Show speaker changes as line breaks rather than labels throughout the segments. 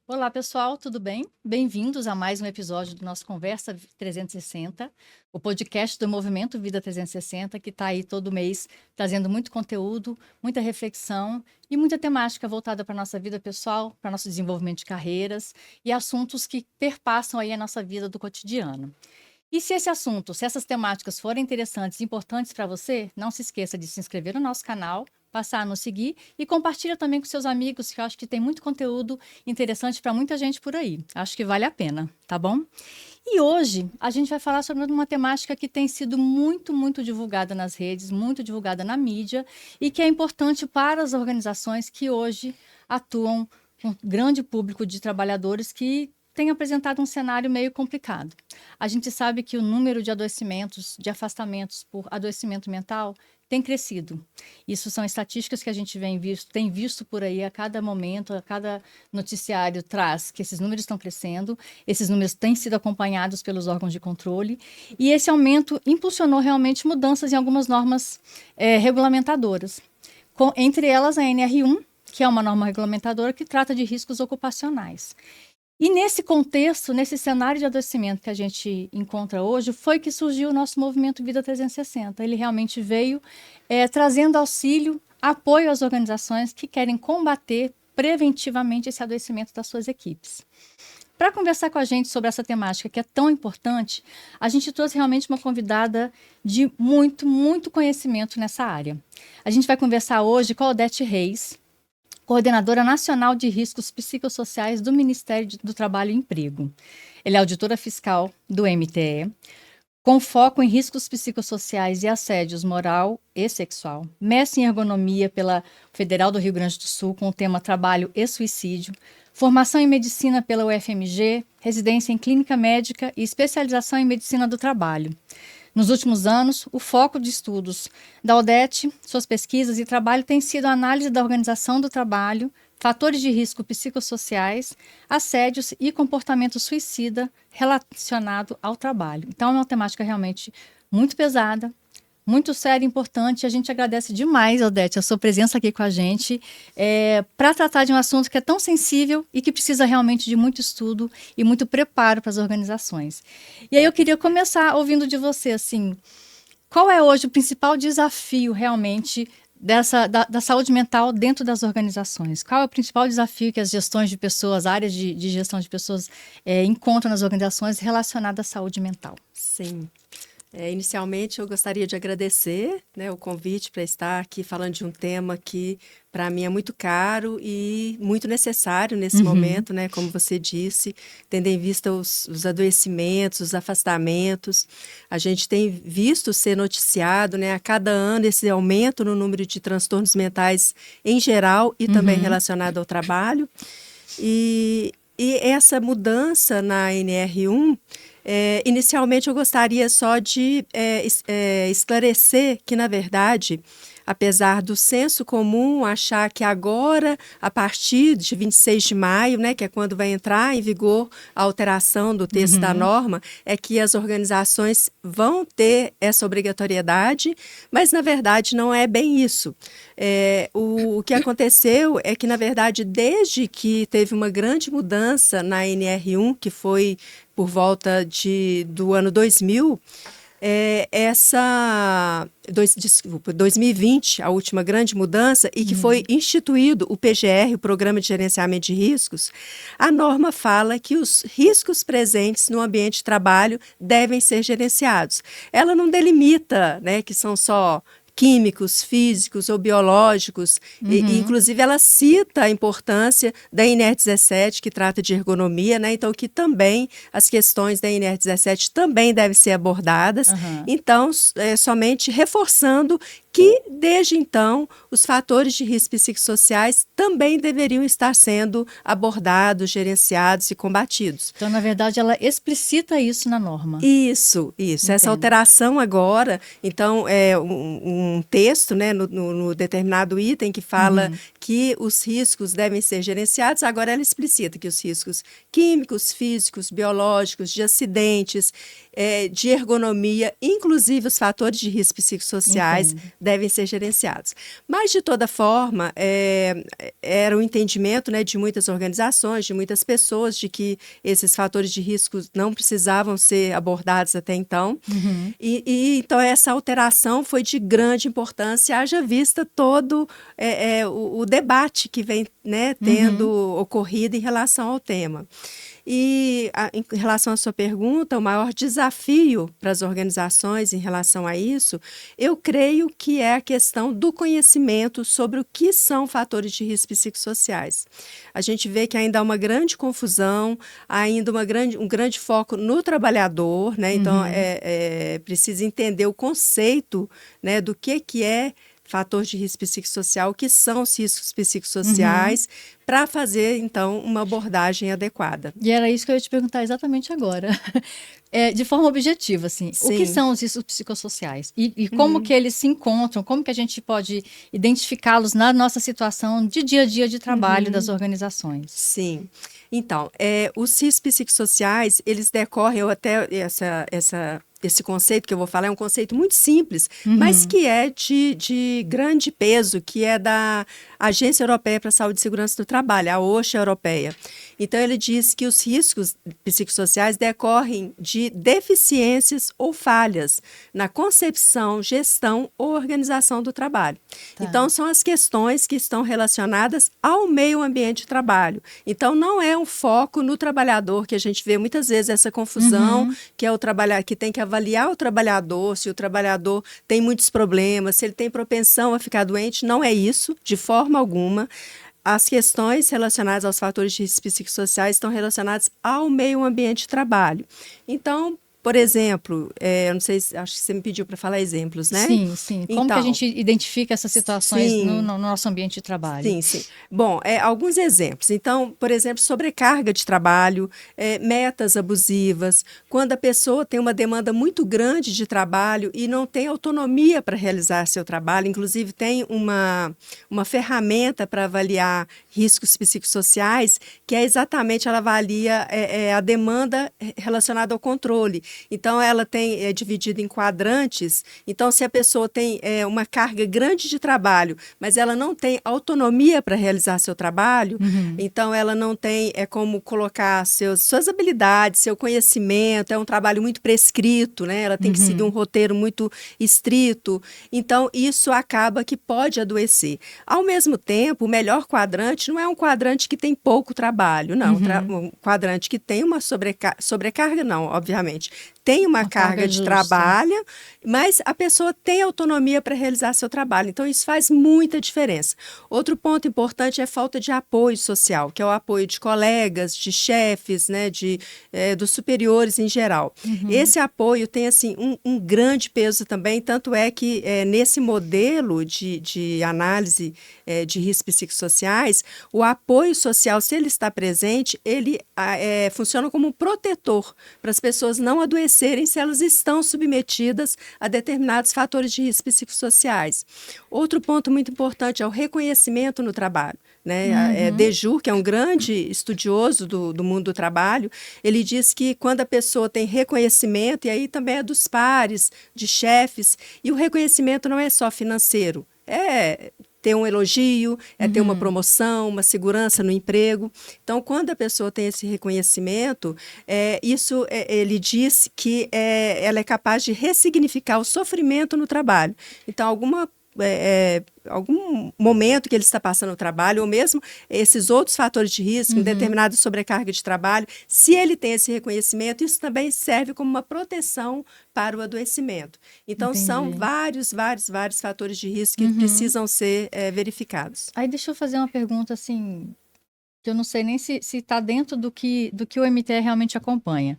Olá, pessoal, tudo bem? Bem-vindos a mais um episódio do nosso Conversa 360, o podcast do Movimento Vida 360, que está aí todo mês trazendo muito conteúdo, muita reflexão e muita temática voltada para a nossa vida pessoal, para nosso desenvolvimento de carreiras e assuntos que perpassam aí a nossa vida do cotidiano. E se esse assunto, se essas temáticas forem interessantes e importantes para você, não se esqueça de se inscrever no nosso canal, passar a nos seguir e compartilha também com seus amigos, que eu acho que tem muito conteúdo interessante para muita gente por aí. Acho que vale a pena, tá bom? E hoje a gente vai falar sobre uma temática que tem sido muito divulgada nas redes, muito divulgada na mídia e que é importante para as organizações que hoje atuam com um grande público de trabalhadores que tem apresentado um cenário meio complicado. A gente sabe que o número de adoecimentos, de afastamentos por adoecimento mental tem crescido. Isso são estatísticas que a gente tem visto por aí a cada momento, a cada noticiário traz que esses números estão crescendo, esses números têm sido acompanhados pelos órgãos de controle, e esse aumento impulsionou realmente mudanças em algumas normas regulamentadoras. Entre elas a NR1, que é uma norma regulamentadora que trata de riscos ocupacionais. E nesse contexto, nesse cenário de adoecimento que a gente encontra hoje, foi que surgiu o nosso movimento Vida 360. Ele realmente veio trazendo auxílio, apoio às organizações que querem combater preventivamente esse adoecimento das suas equipes. Para conversar com a gente sobre essa temática que é tão importante, a gente trouxe realmente uma convidada de muito conhecimento nessa área. A gente vai conversar hoje com a Odete Reis, coordenadora nacional de riscos psicossociais do Ministério do Trabalho e Emprego. Ela é auditora fiscal do MTE, com foco em riscos psicossociais e assédios moral e sexual. Mestre em ergonomia pela Federal do Rio Grande do Sul, com o tema trabalho e suicídio. Formação em medicina pela UFMG, residência em clínica médica e especialização em medicina do trabalho. Nos últimos anos, o foco de estudos da Odete, suas pesquisas e trabalho tem sido a análise da organização do trabalho, fatores de risco psicossociais, assédios e comportamento suicida relacionado ao trabalho. Então, é uma temática realmente muito pesada, muito séria e importante. A gente agradece demais, Odete, a sua presença aqui com a gente, para tratar de um assunto que é tão sensível e que precisa realmente de muito estudo e muito preparo para as organizações. E aí eu queria começar ouvindo de você, assim, qual é hoje o principal desafio realmente da saúde mental dentro das organizações? Qual é o principal desafio que as gestões de pessoas, áreas de gestão de pessoas encontram nas organizações relacionado à saúde mental?
Sim. Inicialmente, eu gostaria de agradecer, né, o convite para estar aqui falando de um tema que, para mim, é muito caro e muito necessário nesse momento, né, como você disse, tendo em vista os adoecimentos, os afastamentos. A gente tem visto ser noticiado, né, a cada ano esse aumento no número de transtornos mentais em geral e também relacionado ao trabalho. E essa mudança na NR1, inicialmente eu gostaria só de esclarecer que, na verdade, apesar do senso comum achar que agora, a partir de 26 de maio, né, que é quando vai entrar em vigor a alteração do texto da norma, é que as organizações vão ter essa obrigatoriedade, mas, na verdade, não é bem isso. O que aconteceu é que, na verdade, desde que teve uma grande mudança na NR1, que foi por volta do ano 2000, 2020, a última grande mudança, e que foi instituído o PGR, o Programa de Gerenciamento de Riscos, a norma fala que os riscos presentes no ambiente de trabalho devem ser gerenciados. Ela não delimita, né, que são só químicos, físicos ou biológicos, e inclusive ela cita a importância da NR17, que trata de ergonomia, né? Então que também as questões da NR17 também devem ser abordadas, então somente reforçando que, desde então, os fatores de risco psicossociais também deveriam estar sendo abordados, gerenciados e combatidos.
Então, na verdade, ela explicita isso na norma.
Isso. Entendo. Essa alteração agora, então, é um texto, né, no determinado item que fala que os riscos devem ser gerenciados, agora ela explicita que os riscos químicos, físicos, biológicos, de acidentes, de ergonomia, inclusive os fatores de risco psicossociais, devem ser gerenciados. Mas, de toda forma, era o entendimento, né, de muitas organizações, de muitas pessoas, de que esses fatores de risco não precisavam ser abordados até então. Então, essa alteração foi de grande importância, haja vista todo o debate que vem, né, tendo ocorrido em relação ao tema. E em relação à sua pergunta, o maior desafio para as organizações em relação a isso, eu creio que é a questão do conhecimento sobre o que são fatores de risco psicossociais. A gente vê que ainda há uma grande confusão, ainda um grande foco no trabalhador, né? Então, precisa entender o conceito, né, do que é fator de risco psicossocial, o que são os riscos psicossociais, para fazer, então, uma abordagem adequada.
E era isso que eu ia te perguntar exatamente agora. De forma objetiva, assim,
Sim.
O que são os riscos psicossociais? E como que eles se encontram? Como que a gente pode identificá-los na nossa situação de dia a dia de trabalho das organizações?
Sim. Então, os riscos psicossociais, eles decorrem, eu até esse conceito que eu vou falar é um conceito muito simples, mas que é de grande peso, que é da Agência Europeia para a Saúde e Segurança do Trabalho, a OSHA Europeia. Então, ele diz que os riscos psicossociais decorrem de deficiências ou falhas na concepção, gestão ou organização do trabalho.
Tá.
Então, são as questões que estão relacionadas ao meio ambiente de trabalho. Então, não é um foco no trabalhador, que a gente vê muitas vezes essa confusão, que é o trabalhador que tem que avaliar o trabalhador, se o trabalhador tem muitos problemas, se ele tem propensão a ficar doente. Não é isso, de forma alguma. As questões relacionadas aos fatores de risco psicossociais estão relacionadas ao meio ambiente de trabalho. Então, por exemplo, eu não sei, acho que você me pediu para falar exemplos, né?
Sim, sim. Como que a gente identifica essas situações no nosso ambiente de trabalho?
Sim, sim. Bom, alguns exemplos. Então, por exemplo, sobrecarga de trabalho, metas abusivas, quando a pessoa tem uma demanda muito grande de trabalho e não tem autonomia para realizar seu trabalho, inclusive tem uma ferramenta para avaliar riscos psicossociais, que é exatamente, ela avalia a demanda relacionada ao controle. Então, ela é dividida em quadrantes. Então, se a pessoa tem uma carga grande de trabalho, mas ela não tem autonomia para realizar seu trabalho, então ela não tem como colocar suas habilidades, seu conhecimento, é um trabalho muito prescrito, né? Ela tem que seguir um roteiro muito estrito. Então, isso acaba que pode adoecer. Ao mesmo tempo, o melhor quadrante não é um quadrante que tem pouco trabalho, não. Um quadrante que tem uma sobrecarga, não, obviamente. Tem uma carga de trabalho, mas a pessoa tem autonomia para realizar seu trabalho. Então, isso faz muita diferença. Outro ponto importante é a falta de apoio social, que é o apoio de colegas, de chefes, né, dos superiores em geral. Esse apoio tem assim, um grande peso também, tanto é que nesse modelo de análise de riscos psicossociais, o apoio social, se ele está presente, ele funciona como um protetor para as pessoas não adoecerem se elas estão submetidas a determinados fatores de risco psicossociais. Outro ponto muito importante é o reconhecimento no trabalho. Né? Dejour, que é um grande estudioso do mundo do trabalho, ele diz que quando a pessoa tem reconhecimento, e aí também é dos pares, de chefes, e o reconhecimento não é só financeiro, ter um elogio, ter uma promoção, uma segurança no emprego. Então, quando a pessoa tem esse reconhecimento, isso ele diz que ela é capaz de ressignificar o sofrimento no trabalho. Então, algum momento que ele está passando no trabalho, ou mesmo esses outros fatores de risco, determinada sobrecarga de trabalho, se ele tem esse reconhecimento, isso também serve como uma proteção para o adoecimento. Então, são vários fatores de risco que precisam ser verificados.
Aí deixa eu fazer uma pergunta assim, que eu não sei nem se está dentro do que o MTE realmente acompanha.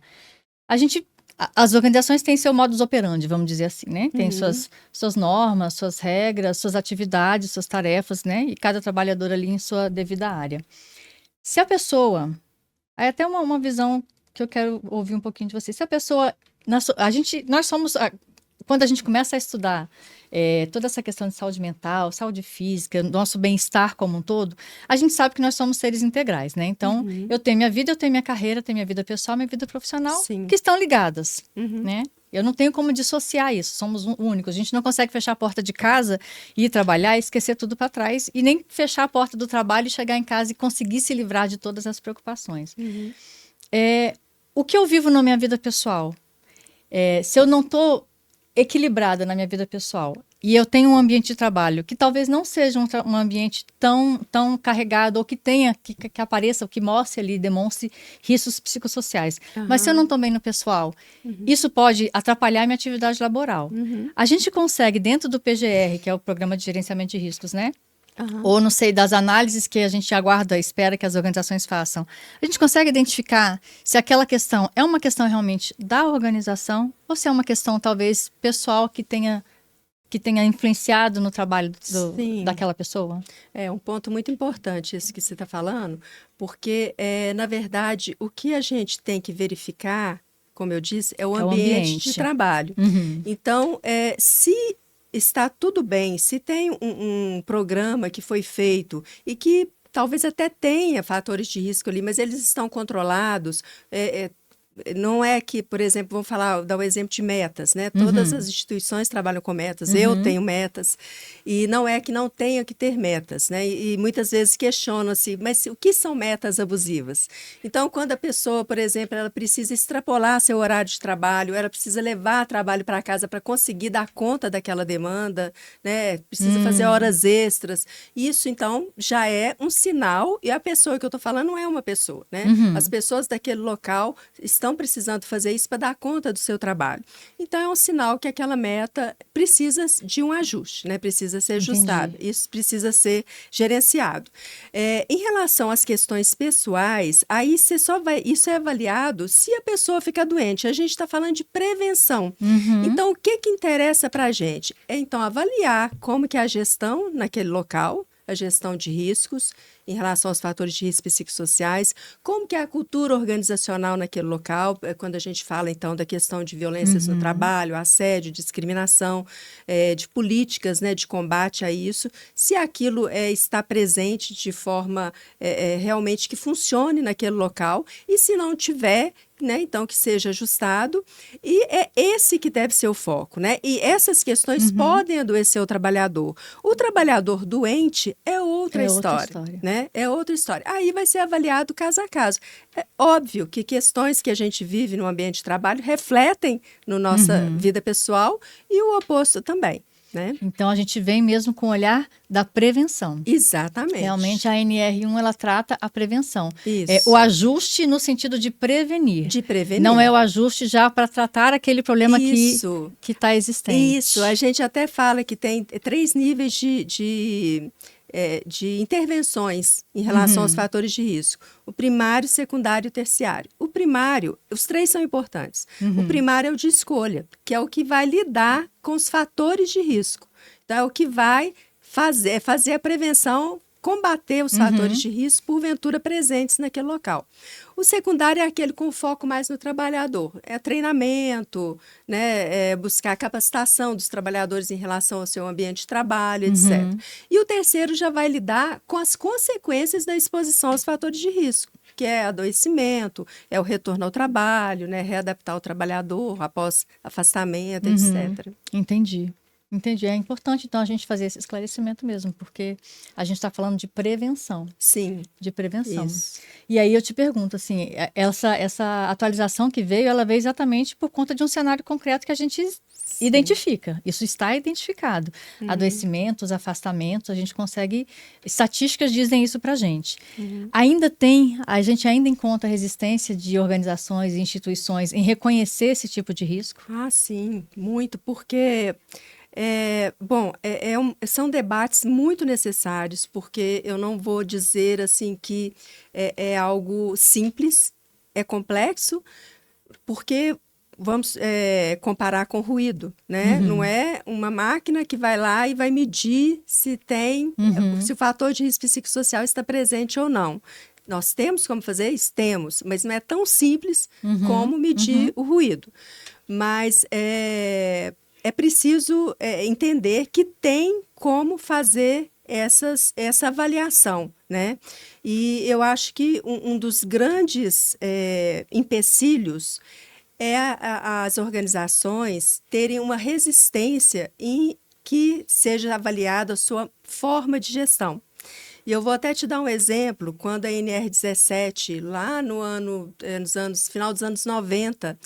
As organizações têm seu modus operandi, vamos dizer assim, né? Tem suas normas, suas regras, suas atividades, suas tarefas, né? E cada trabalhador ali em sua devida área. Se a pessoa... Aí até uma visão que eu quero ouvir um pouquinho de você. Se a pessoa... Nós somos... quando a gente começa a estudar toda essa questão de saúde mental, saúde física, nosso bem-estar como um todo, a gente sabe que nós somos seres integrais, né? Então, eu tenho minha vida, eu tenho minha carreira, tenho minha vida pessoal, minha vida profissional,
Sim.
que estão ligadas, né? Eu não tenho como dissociar isso, somos únicos. A gente não consegue fechar a porta de casa e ir trabalhar e esquecer tudo para trás, e nem fechar a porta do trabalho e chegar em casa e conseguir se livrar de todas as preocupações. O que eu vivo na minha vida pessoal? Se eu não estou equilibrada na minha vida pessoal e eu tenho um ambiente de trabalho que talvez não seja um ambiente tão carregado ou que tenha, que apareça, ou que mostre ali, demonstre riscos psicossociais. Mas se eu não estou bem no pessoal, isso pode atrapalhar minha atividade laboral. A gente consegue, dentro do PGR, que é o Programa de Gerenciamento de Riscos, né? Ou, não sei, das análises que a gente aguarda, espera que as organizações façam, a gente consegue identificar se aquela questão é uma questão realmente da organização ou se é uma questão, talvez, pessoal que tenha influenciado no trabalho daquela pessoa?
É um ponto muito importante esse que você está falando, porque, na verdade, o que a gente tem que verificar, como eu disse, é o ambiente de trabalho. Então, se está tudo bem, se tem um programa que foi feito e que talvez até tenha fatores de risco ali, mas eles estão controlados, não é que, por exemplo, vamos dar o exemplo de metas, né? Todas as instituições trabalham com metas, eu tenho metas, e não é que não tenha que ter metas, né? E muitas vezes questionam-se, mas o que são metas abusivas? Então, quando a pessoa, por exemplo, ela precisa extrapolar seu horário de trabalho, ela precisa levar trabalho para casa para conseguir dar conta daquela demanda, né? Precisa fazer horas extras. Isso, então, já é um sinal, e a pessoa que eu estou falando não é uma pessoa, né? As pessoas daquele local estão precisando fazer isso para dar conta do seu trabalho. Então, é um sinal que aquela meta precisa de um ajuste, né? Precisa ser ajustado. Isso precisa ser gerenciado. Em relação às questões pessoais, aí isso é avaliado se a pessoa fica doente. A gente está falando de prevenção. Então, o que interessa para a gente? Então, avaliar como que é a gestão naquele local, a gestão de riscos em relação aos fatores de risco psicossociais, como que é a cultura organizacional naquele local, quando a gente fala, então, da questão de violências no trabalho, assédio, discriminação, de políticas, né, de combate a isso, se aquilo está presente de forma realmente que funcione naquele local, e se não tiver, né, então que seja ajustado, e é esse que deve ser o foco, né? E essas questões podem adoecer o trabalhador. O trabalhador doente é outra história, né? É outra história. Aí vai ser avaliado caso a caso. É óbvio que questões que a gente vive no ambiente de trabalho refletem na nossa vida pessoal e o oposto também, né?
Então, a gente vem mesmo com o olhar da prevenção.
Exatamente.
Realmente, a NR1, ela trata a prevenção.
Isso.
O ajuste no sentido de prevenir.
De prevenir.
Não é o ajuste já para tratar aquele problema que está existente.
Isso. A gente até fala que tem 3 níveis de intervenções em relação aos fatores de risco. O primário, secundário e terciário. O primário, os 3 são importantes. O primário é o de escolha, que é o que vai lidar com os fatores de risco. Então, é o que vai fazer a prevenção, combater os fatores de risco, porventura presentes naquele local. O secundário é aquele com foco mais no trabalhador. É treinamento, né? Buscar capacitação dos trabalhadores em relação ao seu ambiente de trabalho, etc. E o terceiro já vai lidar com as consequências da exposição aos fatores de risco, que é adoecimento, é o retorno ao trabalho, né? Readaptar o trabalhador após afastamento, etc.
Entendi. É importante, então, a gente fazer esse esclarecimento mesmo, porque a gente está falando de prevenção.
Sim.
De prevenção.
Isso.
E aí eu te pergunto, assim, essa atualização que veio, ela veio exatamente por conta de um cenário concreto que a gente identifica. Isso está identificado. Adoecimentos, afastamentos, a gente consegue... Estatísticas dizem isso para a gente. A gente ainda encontra resistência de organizações e instituições em reconhecer esse tipo de risco?
Ah, sim, muito, porque... são debates muito necessários, porque eu não vou dizer assim que é algo simples, é complexo, porque vamos comparar com ruído, né? Não é uma máquina que vai lá e vai medir se se o fator de risco psicossocial está presente ou não. Nós temos como fazer isso? Temos, mas não é tão simples como medir o ruído. Mas é preciso entender que tem como fazer essa avaliação, né? E eu acho que um dos grandes empecilhos é as organizações terem uma resistência em que seja avaliada a sua forma de gestão. E eu vou até te dar um exemplo, quando a NR17, lá final dos anos 90,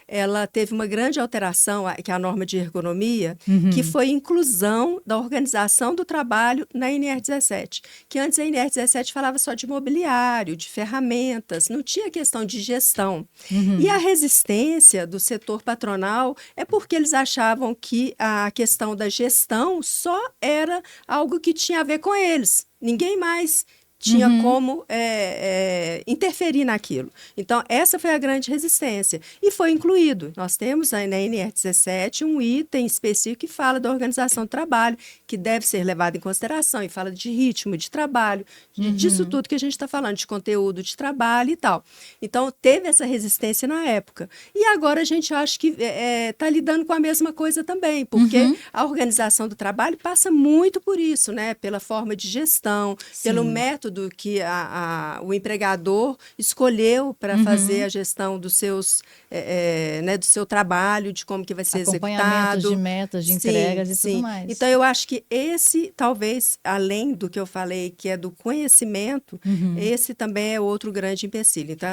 ela teve uma grande alteração, que é a norma de ergonomia, que foi a inclusão da organização do trabalho na NR17, que antes a NR17 falava só de mobiliário, de ferramentas, não tinha questão de gestão. E a resistência do setor patronal é porque eles achavam que a questão da gestão só era algo que tinha a ver com eles. Ninguém mais tinha como interferir naquilo. Então, essa foi a grande resistência. E foi incluído. Nós temos aí na NR17 um item específico que fala da organização do trabalho, que deve ser levado em consideração, e fala de ritmo de trabalho, disso tudo que a gente está falando, de conteúdo de trabalho e tal. Então, teve essa resistência na época. E agora a gente acha que está lidando com a mesma coisa também, porque a organização do trabalho passa muito por isso, né? Pela forma de gestão, pelo método que o empregador escolheu para fazer a gestão dos seus, do seu trabalho, de como que vai ser executado.
De metas, de entregas e tudo mais.
Então, eu acho que esse, talvez, além do que eu falei, que é do conhecimento, esse também é outro grande empecilho. Então,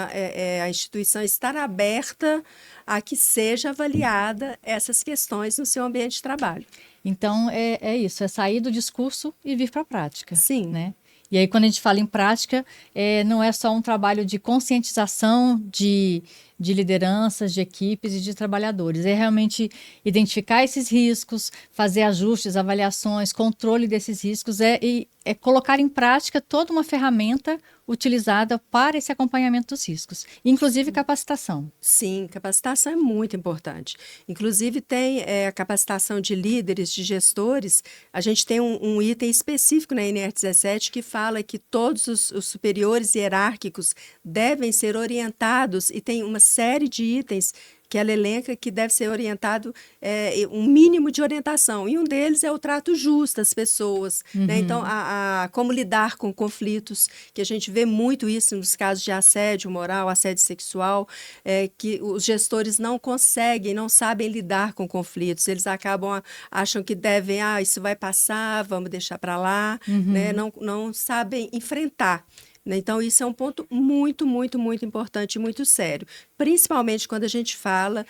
a instituição estar aberta a que seja avaliada essas questões no seu ambiente de trabalho.
Então, é isso, é sair do discurso e vir para a prática.
Sim.
Né? E aí, quando a gente fala em prática, não é só um trabalho de conscientização de lideranças, de equipes e de trabalhadores. É realmente identificar esses riscos, fazer ajustes, avaliações, controle desses riscos, é colocar em prática toda uma ferramenta utilizada para esse acompanhamento dos riscos, inclusive capacitação.
Sim, capacitação é muito importante. Inclusive tem a capacitação de líderes, de gestores. A gente tem um item específico na NR17 que fala que todos os superiores hierárquicos devem ser orientados, e tem uma série de itens que ela elenca que deve ser orientado, um mínimo de orientação. E um deles é o trato justo das pessoas. Né? Então, como lidar com conflitos, que a gente vê muito isso nos casos de assédio moral, assédio sexual, que os gestores não conseguem, não sabem lidar com conflitos. Eles acham que devem, isso vai passar, vamos deixar para lá, né? Não sabem enfrentar. Então, isso é um ponto muito, muito, muito importante e muito sério, principalmente quando a gente fala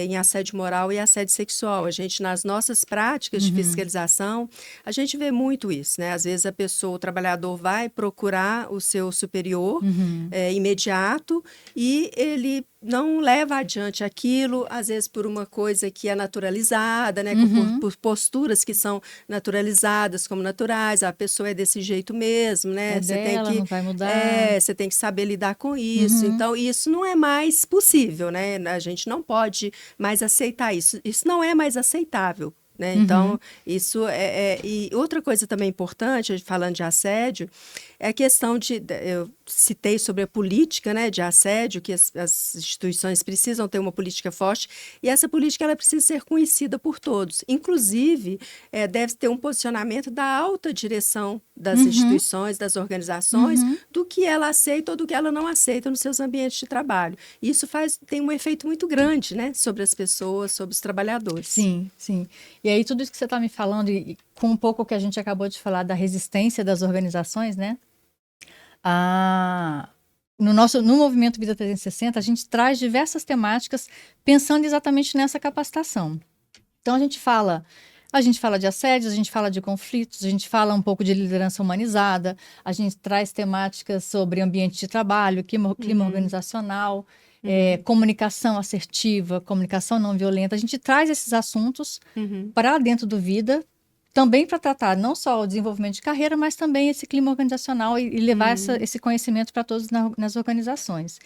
em assédio moral e assédio sexual. A gente, nas nossas práticas de fiscalização, a gente vê muito isso, né? Às vezes o trabalhador vai procurar o seu superior imediato e ele não leva adiante aquilo, às vezes por uma coisa que é naturalizada, né? Por posturas que são naturalizadas como naturais, a pessoa é desse jeito mesmo, né?
Não vai mudar.
Você tem que saber lidar com isso. Então, isso não é mais possível, né? A gente não pode mais aceitar isso. Isso não é mais aceitável. Né? Então, isso E outra coisa também importante, falando de assédio, é a questão eu citei sobre a política, né, de assédio, que as instituições precisam ter uma política forte, e essa política ela precisa ser conhecida por todos. Inclusive, deve ter um posicionamento da alta direção das instituições, das organizações, do que ela aceita ou do que ela não aceita nos seus ambientes de trabalho. Isso tem um efeito muito grande, né, sobre as pessoas, sobre os trabalhadores.
Sim, sim. E aí, tudo isso que você está me falando, e com um pouco que a gente acabou de falar da resistência das organizações, né? No movimento Vida 360, a gente traz diversas temáticas pensando exatamente nessa capacitação. Então, a gente fala de assédios, a gente fala de conflitos, a gente fala um pouco de liderança humanizada, a gente traz temáticas sobre ambiente de trabalho, clima organizacional, comunicação assertiva, comunicação não violenta. A gente traz esses assuntos para dentro do Vida, também para tratar não só o desenvolvimento de carreira, mas também esse clima organizacional e levar esse conhecimento para todos nas organizações.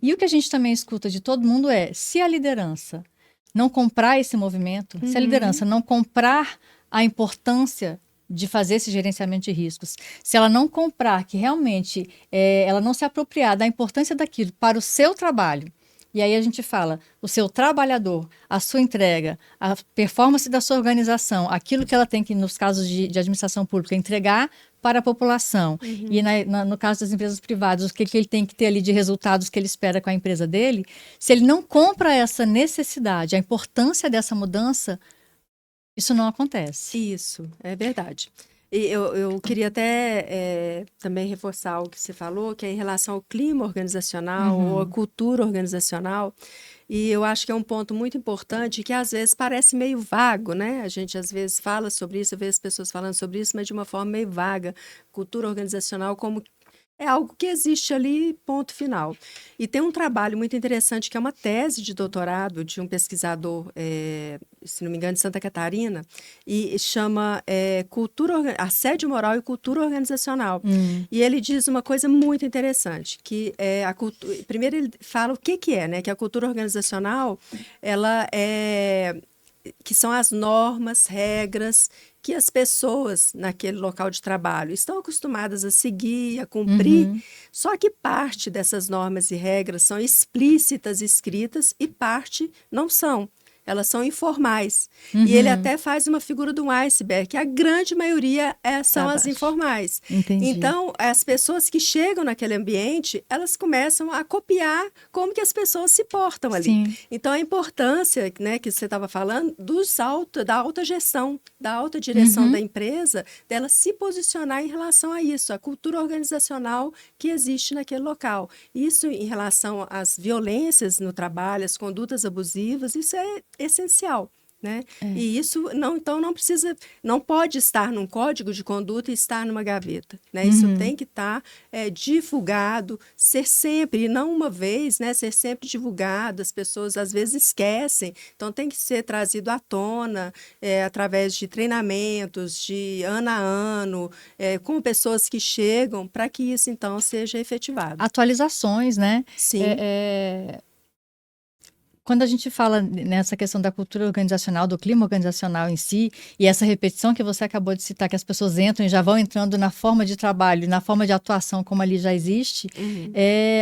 E o que a gente também escuta de todo mundo se a liderança não comprar esse movimento, se a liderança não comprar a importância de fazer esse gerenciamento de riscos, se ela não comprar que realmente ela não se apropriar da importância daquilo para o seu trabalho, E aí a gente fala, o seu trabalhador, a sua entrega, a performance da sua organização, aquilo que ela tem que, nos casos de administração pública, entregar para a população. E no caso das empresas privadas, o que ele tem que ter ali de resultados que ele espera com a empresa dele, se ele não compra essa necessidade, a importância dessa mudança, isso não acontece.
Isso, é verdade. E eu queria até também reforçar o que você falou, que é em relação ao clima organizacional ou à cultura organizacional. E eu acho que é um ponto muito importante que às vezes parece meio vago, né? A gente às vezes fala sobre isso, eu vejo as pessoas falando sobre isso, mas de uma forma meio vaga. Cultura organizacional como é algo que existe ali, ponto final. E tem um trabalho muito interessante, que é uma tese de doutorado de um pesquisador, se não me engano, de Santa Catarina, e chama Assédio Moral e Cultura Organizacional. E ele diz uma coisa muito interessante, que primeiro ele fala o que é, né? Que a cultura organizacional, ela que são as normas, regras que as pessoas naquele local de trabalho estão acostumadas a seguir, a cumprir, só que parte dessas normas e regras são explícitas, escritas, e parte não são. Elas são informais. E ele até faz uma figura de um iceberg, que a grande maioria são as informais.
Entendi.
Então, as pessoas que chegam naquele ambiente, elas começam a copiar como que as pessoas se portam ali.
Sim.
Então, a importância, né, que você estava falando, da alta gestão, da alta direção da empresa, dela se posicionar em relação a isso, a cultura organizacional que existe naquele local. Isso em relação às violências no trabalho, às condutas abusivas, isso é essencial, né? E isso não pode estar num código de conduta e estar numa gaveta, né? Isso tem que estar divulgado, ser sempre, e não uma vez, né? Ser sempre divulgado. As pessoas às vezes esquecem, então tem que ser trazido à tona através de treinamentos, de ano a ano, com pessoas que chegam, para que isso então seja efetivado.
Atualizações, né?
Sim.
Quando a gente fala nessa questão da cultura organizacional, do clima organizacional em si, e essa repetição que você acabou de citar, que as pessoas entram e já vão entrando na forma de trabalho, na forma de atuação, como ali já existe,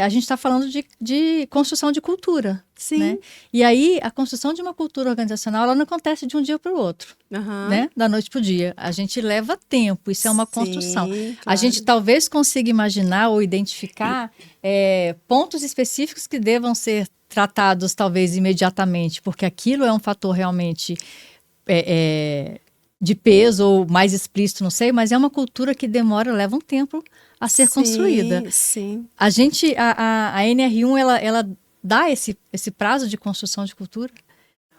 a gente está falando de construção de cultura.
Sim.
Né? E aí, a construção de uma cultura organizacional, ela não acontece de um dia para o outro, né? Da noite para o dia. A gente leva tempo, isso é uma construção.
Claro.
A gente talvez consiga imaginar ou identificar pontos específicos que devam ser tratados talvez imediatamente, porque aquilo é um fator realmente de peso ou mais explícito, não sei, mas é uma cultura que leva um tempo a ser construída.
Sim.
A NR1, ela dá esse prazo de construção de cultura?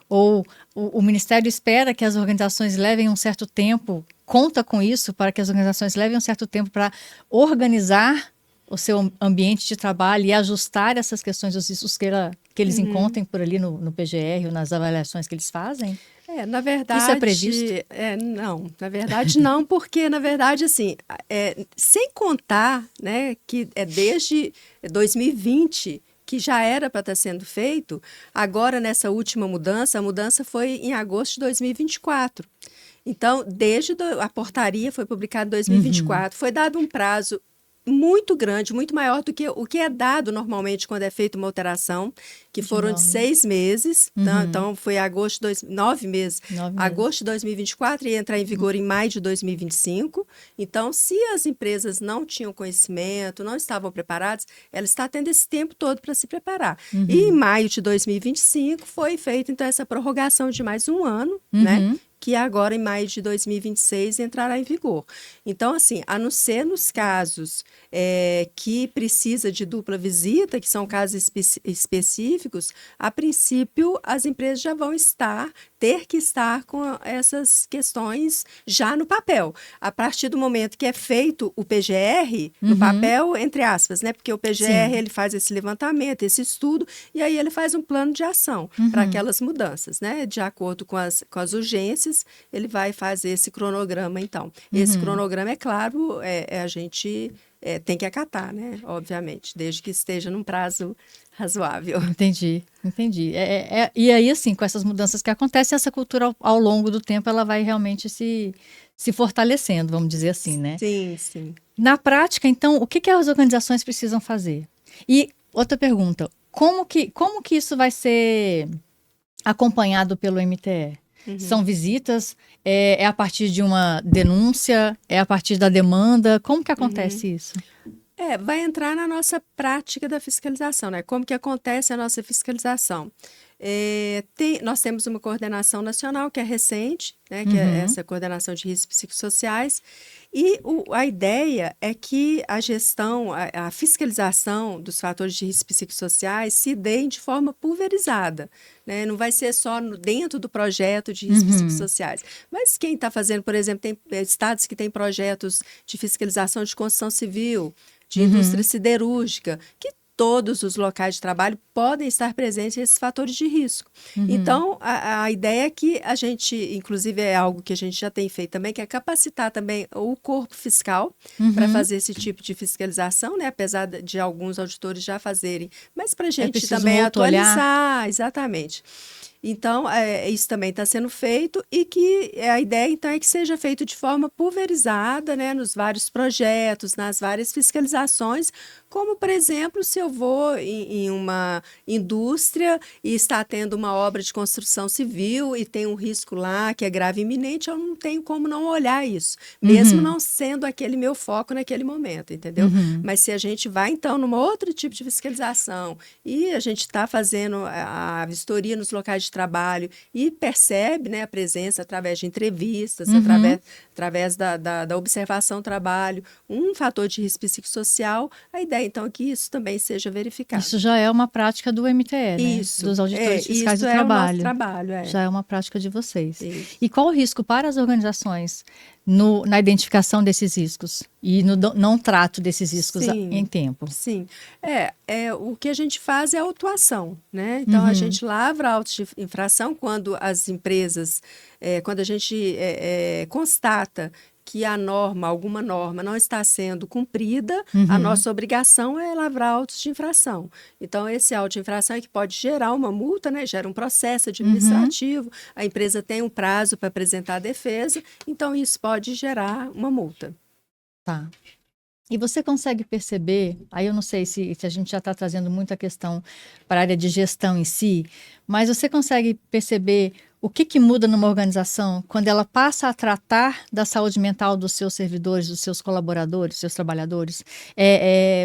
Ou o Ministério espera que as organizações levem um certo tempo, conta com isso para que as organizações levem um certo tempo para organizar o seu ambiente de trabalho e ajustar essas questões, os riscos que eles encontrem por ali no PGR ou nas avaliações que eles fazem?
Na verdade...
Isso é previsto?
Não, na verdade não, porque, na verdade, assim, sem contar, né, que desde 2020 que já era para estar sendo feito, agora nessa última mudança, a mudança foi em agosto de 2024. Então, a portaria foi publicada em 2024, foi dado um prazo muito grande, muito maior do que o que é dado normalmente quando é feita uma alteração, que foram de 6 meses, então foi agosto 9 meses. Agosto de 2024 e entrar em vigor em maio de 2025. Então, se as empresas não tinham conhecimento, não estavam preparadas, ela está tendo esse tempo todo para se preparar. E em maio de 2025 foi feita então essa prorrogação de mais um ano, né? Que agora, em maio de 2026, entrará em vigor. Então, assim, a não ser nos casos que precisa de dupla visita, que são casos específicos, a princípio, as empresas já vão ter que estar com essas questões já no papel. A partir do momento que é feito o PGR, no papel, entre aspas, né? Porque o PGR, ele faz esse levantamento, esse estudo, e aí ele faz um plano de ação para aquelas mudanças, né? De acordo com as urgências, ele vai fazer esse cronograma, então. Esse cronograma, é claro, a gente tem que acatar, né? Obviamente, desde que esteja num prazo razoável.
Entendi. E aí, assim, com essas mudanças que acontecem, essa cultura, ao longo do tempo, ela vai realmente se fortalecendo, vamos dizer assim, né?
Sim.
Na prática, então, o que as organizações precisam fazer? E outra pergunta, como que isso vai ser acompanhado pelo MTE? São visitas? É a partir de uma denúncia? É a partir da demanda? Como que acontece isso?
Vai entrar na nossa prática da fiscalização, né? Como que acontece a nossa fiscalização? Nós temos uma coordenação nacional que é recente, né? Que é essa coordenação de riscos psicossociais, e a ideia é que a gestão, a fiscalização dos fatores de risco psicossociais se deem de forma pulverizada, né? Não vai ser só dentro do projeto de riscos psicossociais, mas quem está fazendo, por exemplo, tem estados que têm projetos de fiscalização de construção civil, de indústria siderúrgica, que todos os locais de trabalho podem estar presentes esses fatores de risco. Então, a ideia é que a gente, inclusive é algo que a gente já tem feito também, que é capacitar também o corpo fiscal para fazer esse tipo de fiscalização, né? Apesar de alguns auditores já fazerem, mas para a gente também atualizar, exatamente. Então, isso também está sendo feito e que a ideia, então, é que seja feito de forma pulverizada, né, nos vários projetos, nas várias fiscalizações, como, por exemplo, se eu vou em uma indústria e está tendo uma obra de construção civil e tem um risco lá que é grave e iminente, eu não tenho como não olhar isso, mesmo não sendo aquele meu foco naquele momento, entendeu? Mas se a gente vai, então, num outro tipo de fiscalização e a gente está fazendo a vistoria nos locais de trabalho e percebe, né, a presença através de entrevistas, através da observação do trabalho, um fator de risco psicossocial, a ideia, então, é que isso também seja verificado.
Isso já é uma prática do MTE, né?
Isso.
Dos auditores fiscais do
trabalho.
trabalho.
O nosso trabalho,
Já é uma prática de vocês.
Isso.
E qual o risco para as organizações na identificação desses riscos e no não trato desses riscos em tempo?
Sim. O que a gente faz é a autuação, né? Então, a gente lavra autos de infração quando as empresas, quando a gente constata que alguma norma não está sendo cumprida, a nossa obrigação é lavrar autos de infração. Então, esse auto de infração é que pode gerar uma multa, né? Gera um processo administrativo, a empresa tem um prazo para apresentar a defesa, então isso pode gerar uma multa.
Tá. E você consegue perceber, aí eu não sei se a gente já está trazendo muita questão para a área de gestão em si, mas você consegue perceber o que muda numa organização quando ela passa a tratar da saúde mental dos seus servidores, dos seus colaboradores, dos seus trabalhadores?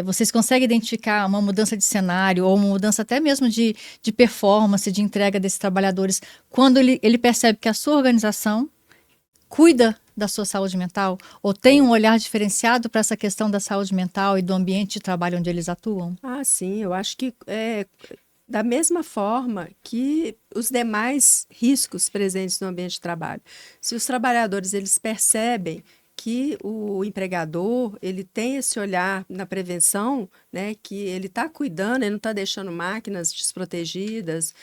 Vocês conseguem identificar uma mudança de cenário ou uma mudança até mesmo de performance, de entrega desses trabalhadores, quando ele percebe que a sua organização cuida da sua saúde mental ou tem um olhar diferenciado para essa questão da saúde mental e do ambiente de trabalho onde eles atuam?
Sim, eu acho que da mesma forma que os demais riscos presentes no ambiente de trabalho. Se os trabalhadores eles percebem que o empregador ele tem esse olhar na prevenção, né, que ele está cuidando, ele não está deixando máquinas desprotegidas,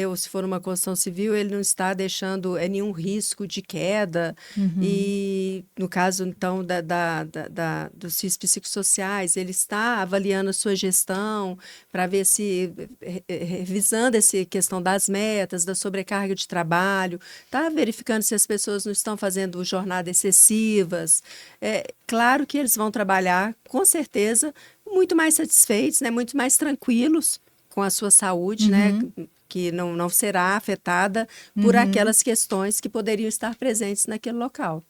ou se for uma construção civil, ele não está deixando nenhum risco de queda. E no caso, então, dos riscos psicossociais, ele está avaliando a sua gestão para ver se, revisando essa questão das metas, da sobrecarga de trabalho, está verificando se as pessoas não estão fazendo jornadas excessivas. Claro que eles vão trabalhar, com certeza, muito mais satisfeitos, né, muito mais tranquilos com a sua saúde, né, que não será afetada por aquelas questões que poderiam estar presentes naquele local.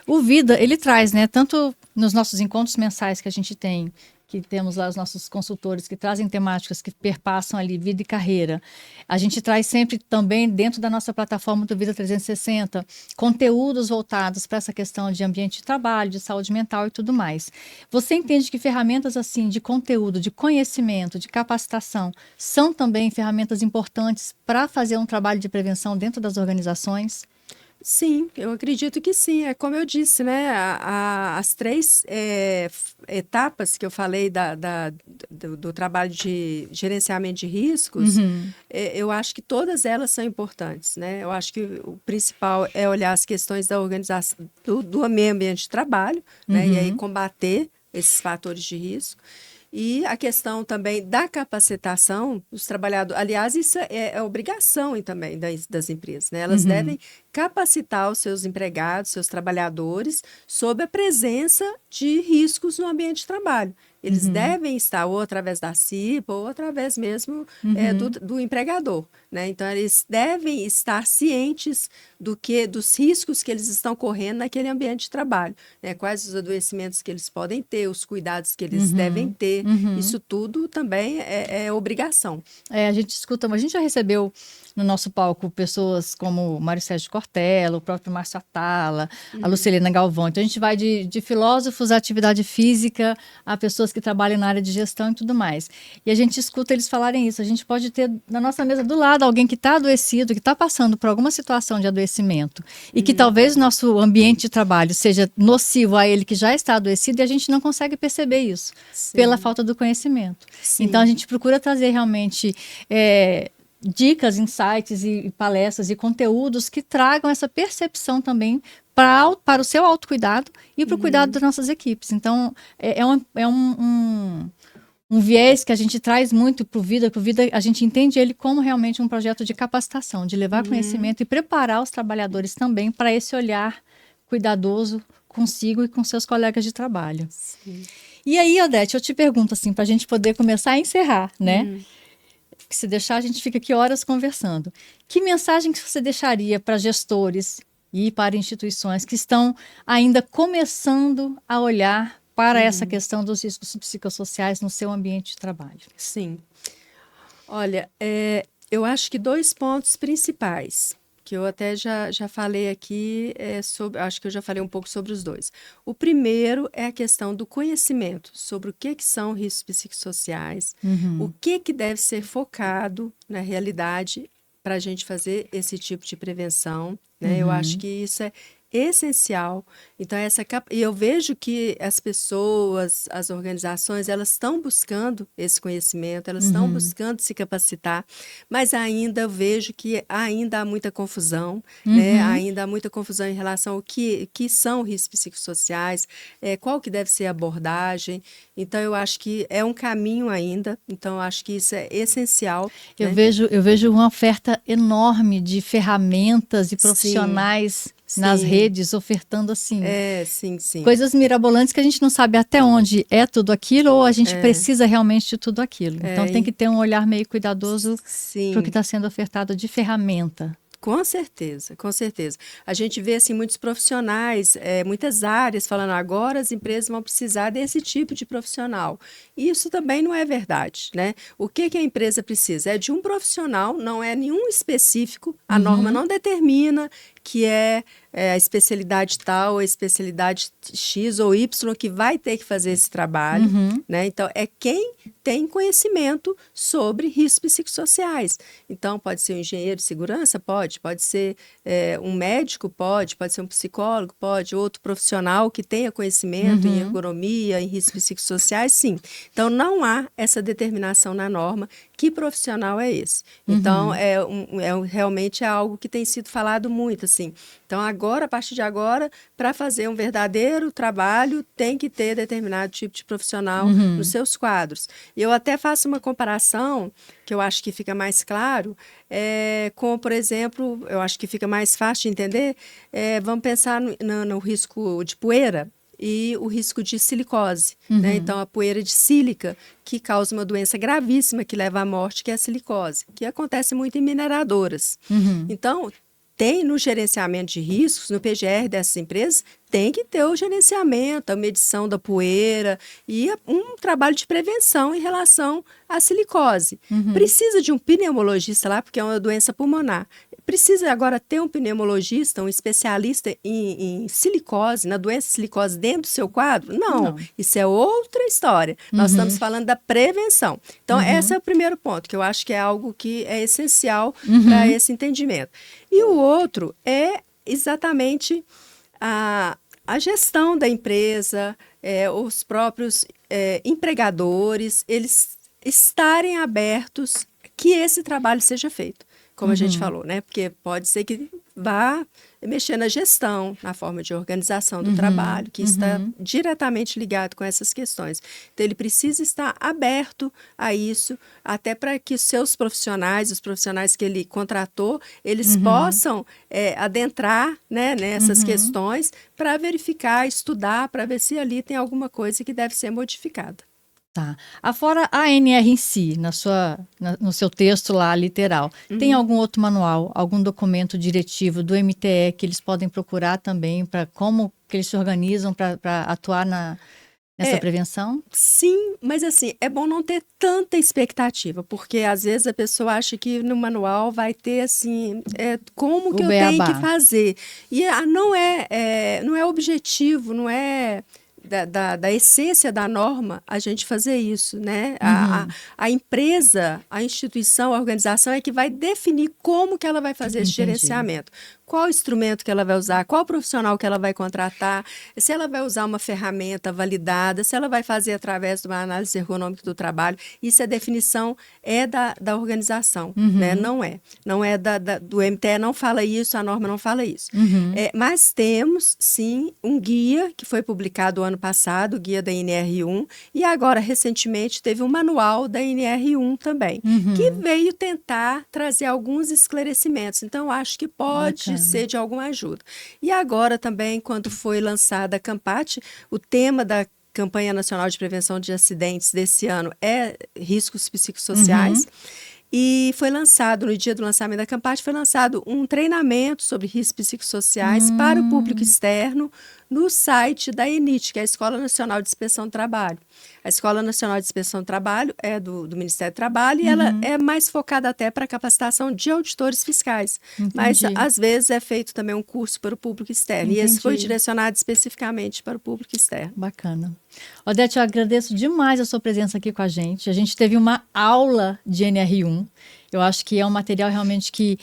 O Vida, ele traz, né, tanto nos nossos encontros mensais que a gente tem, que temos lá os nossos consultores que trazem temáticas que perpassam ali vida e carreira. A gente traz sempre também dentro da nossa plataforma do Vida 360 conteúdos voltados para essa questão de ambiente de trabalho, de saúde mental e tudo mais. Você entende que ferramentas assim de conteúdo, de conhecimento, de capacitação são também ferramentas importantes para fazer um trabalho de prevenção dentro das organizações?
Sim, eu acredito que sim. É como eu disse, né? As três etapas que eu falei do trabalho de gerenciamento de riscos, eu acho que todas elas são importantes, né? Eu acho que o principal é olhar as questões da organização, do meio ambiente de trabalho, né? E aí combater esses fatores de risco. E a questão também da capacitação dos trabalhadores. Aliás, isso é obrigação também das empresas, né? Elas devem capacitar os seus empregados, seus trabalhadores, sobre a presença de riscos no ambiente de trabalho. Eles devem estar ou através da CIPA ou através mesmo do empregador, né? Então, eles devem estar cientes dos riscos que eles estão correndo naquele ambiente de trabalho, né? Quais os adoecimentos que eles podem ter, os cuidados que eles devem ter. Isso tudo também é obrigação.
A gente escuta, a gente já recebeu no nosso palco pessoas como o Mário Sérgio Cortella, o próprio Márcio Atala, a Lucilena Galvão. Então, a gente vai de filósofos à atividade física a pessoas que trabalham na área de gestão e tudo mais. E a gente escuta eles falarem isso. A gente pode ter na nossa mesa do lado alguém que está adoecido, que está passando por alguma situação de adoecimento e que talvez o nosso ambiente de trabalho seja nocivo a ele que já está adoecido e a gente não consegue perceber isso pela falta do conhecimento.
Sim.
Então, a gente procura trazer realmente dicas, insights e palestras e conteúdos que tragam essa percepção também para o seu autocuidado e para o cuidado das nossas equipes. Então, um viés que a gente traz muito para o Vida, a gente entende ele como realmente um projeto de capacitação, de levar conhecimento e preparar os trabalhadores também para esse olhar cuidadoso consigo e com seus colegas de trabalho.
Sim.
E aí, Odete, eu te pergunto assim, para a gente poder começar a encerrar, né? Que se deixar, a gente fica aqui horas conversando. Que mensagem que você deixaria para gestores e para instituições que estão ainda começando a olhar para essa questão dos riscos psicossociais no seu ambiente de trabalho?
Sim. Olha, eu acho que 2 pontos principais, que eu até já falei aqui, acho que eu já falei um pouco sobre os 2. O primeiro é a questão do conhecimento sobre o que são riscos psicossociais, o que deve ser focado na realidade para a gente fazer esse tipo de prevenção, né? Eu acho que isso é essencial. Então, e eu vejo que as pessoas, as organizações, elas estão buscando esse conhecimento, elas estão buscando se capacitar, mas ainda eu vejo que ainda há muita confusão, né? Ainda há muita confusão em relação ao que são riscos psicossociais, qual que deve ser a abordagem. Então, eu acho que é um caminho ainda. Então, eu acho que isso é essencial.
Eu
né?
vejo uma oferta enorme de ferramentas e profissionais nas
Sim.
redes ofertando assim
Sim.
coisas mirabolantes que a gente não sabe até onde é tudo aquilo ou a gente precisa realmente de tudo aquilo. Então tem que ter um olhar meio cuidadoso para o que está sendo ofertado de ferramenta.
Com certeza, com certeza. A gente vê assim muitos profissionais, muitas áreas falando agora as empresas vão precisar desse tipo de profissional. E isso também não é verdade, né? O que a empresa precisa? É de um profissional, não é nenhum específico. A norma não determina que é a especialidade tal, a especialidade X ou Y que vai ter que fazer esse trabalho, né? Então, é quem tem conhecimento sobre riscos psicossociais. Então, pode ser um engenheiro de segurança? Pode ser um médico? Pode ser um psicólogo? Pode, outro profissional que tenha conhecimento em ergonomia, em riscos psicossociais? Sim. Então, não há essa determinação na norma. Que profissional é esse? Então, realmente é algo que tem sido falado muito, assim. Então, agora, a partir de agora, para fazer um verdadeiro trabalho, tem que ter determinado tipo de profissional nos seus quadros. E eu até faço uma comparação, que eu acho que fica mais claro, com, por exemplo, eu acho que fica mais fácil de entender, vamos pensar no risco de poeira e o risco de silicose, né? Então, a poeira de sílica, que causa uma doença gravíssima que leva à morte, que é a silicose, que acontece muito em mineradoras. Então, tem no gerenciamento de riscos, no PGR dessas empresas, tem que ter o gerenciamento, a medição da poeira e um trabalho de prevenção em relação à silicose. Precisa de um pneumologista lá, porque é uma doença pulmonar. Precisa agora ter um pneumologista, um especialista em silicose, na doença de silicose dentro do seu quadro? Não. Isso é outra história. Nós estamos falando da prevenção. Então, esse é o primeiro ponto, que eu acho que é algo que é essencial para esse entendimento. E o outro é exatamente a gestão da empresa, os próprios empregadores, eles estarem abertos que esse trabalho seja feito. como a gente falou, né? Porque pode ser que vá mexer na gestão, na forma de organização do trabalho, que está diretamente ligado com essas questões. Então, ele precisa estar aberto a isso, até para que seus profissionais, os profissionais que ele contratou, eles possam adentrar, né, nessas questões para verificar, estudar, para ver se ali tem alguma coisa que deve ser modificada.
Tá. Afora a ANR em si, no seu texto lá, literal, tem algum outro manual, algum documento diretivo do MTE que eles podem procurar também para como que eles se organizam para atuar nessa prevenção?
Sim, mas assim, é bom não ter tanta expectativa, porque às vezes a pessoa acha que no manual vai ter assim, como que eu tenho que fazer. E não é objetivo, não é da essência da norma a gente fazer isso, né? A empresa, a instituição, a organização é que vai definir como que ela vai fazer esse gerenciamento. Qual instrumento que ela vai usar, qual profissional que ela vai contratar, se ela vai usar uma ferramenta validada, se ela vai fazer através de uma análise ergonômica do trabalho. Isso é definição da organização, né? Não é do MTE, não fala isso, a norma não fala isso. Mas temos, sim, um guia que foi publicado ano passado, o guia da NR1, e agora, recentemente, teve um manual da NR1 também, que veio tentar trazer alguns esclarecimentos. Então, acho que pode ser de alguma ajuda. E agora também, quando foi lançada a Campate, o tema da Campanha Nacional de Prevenção de Acidentes desse ano é riscos psicossociais. E foi lançado, no dia do lançamento da Campate, foi lançado um treinamento sobre riscos psicossociais para o público externo no site da ENIT, que é a Escola Nacional de Inspeção do Trabalho. A Escola Nacional de Inspeção do Trabalho é do Ministério do Trabalho e ela é mais focada até para a capacitação de auditores fiscais. Mas, às vezes, é feito também um curso para o público externo. E esse foi direcionado especificamente para o público externo.
Bacana. Odete, eu agradeço demais a sua presença aqui com a gente. A gente teve uma aula de NR1. Eu acho que é um material realmente que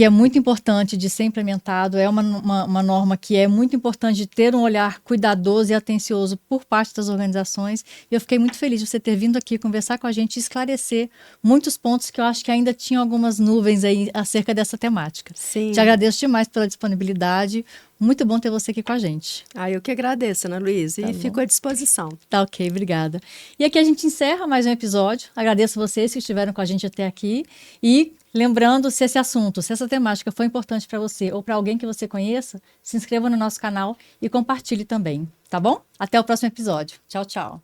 é muito importante de ser implementado, é uma norma que é muito importante de ter um olhar cuidadoso e atencioso por parte das organizações. E eu fiquei muito feliz de você ter vindo aqui conversar com a gente e esclarecer muitos pontos que eu acho que ainda tinham algumas nuvens aí acerca dessa temática.
Sim.
Te agradeço demais pela disponibilidade. Muito bom ter você aqui com a gente.
Eu que agradeço, Ana Luísa, e fico à disposição.
Tá ok, obrigada. E aqui a gente encerra mais um episódio. Agradeço vocês que estiveram com a gente até aqui. E lembrando, se esse assunto, se essa temática foi importante para você ou para alguém que você conheça, se inscreva no nosso canal e compartilhe também, tá bom? Até o próximo episódio. Tchau, tchau.